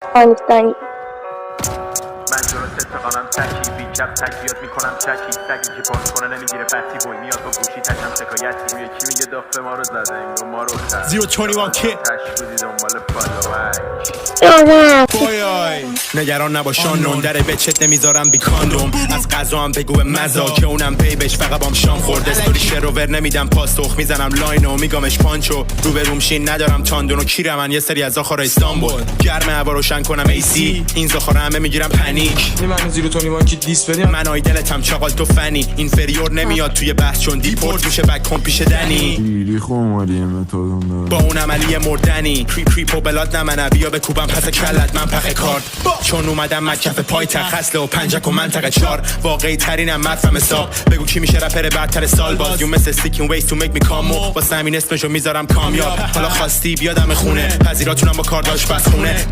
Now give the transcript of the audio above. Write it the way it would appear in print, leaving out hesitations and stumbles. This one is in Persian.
افغانستانی من درست اتقانم تکی بیکف تک بیاد میکنم چکی سگی که باز کنه نمیگیره بطی بوی میاد با گوشی تشم شکایتی روی کی میگه دافه ما رو زده انگار ما رو خد 021 کیت تشکودی دنبال فالوک بایای نگران نباشان نوندره به چت نمیذارم بی کاندوم از قضا هم بگو به مزا که اونم بیبش فقط بام شام خورده استوری شروور نمیدم پاسخ میزنم لاینو میگامش پانچو رو به رومشین ندارم تاندونو کیره من یه سری از آخر استانبول گرمه هوا روشن کنم ایسی این زخاره همه میگیرم پنیک من 021 کیت دیس بدیم من آیدلتم چاقال تو فنی اینفریور نمیاد توی بحث چون دیپورت میشه بک کن پیش دنی خیلی خومالیه متادون با اون عملی مردنی کریپ و بلاد نمنه بیا بکوبم پس کلت من پخ کارت چون اومدم مکف پای تخصله و پنجک و منطقه 4 واقعی ترینم مفهم حساب بگو کی میشه رپر برتر سال باز یو مثل استیکین ویس تو میک می کام واسه همین اسمشو میذارم کامیاب حالا خواستی بیادم خونه پذیراتونم با کارداش بس خونه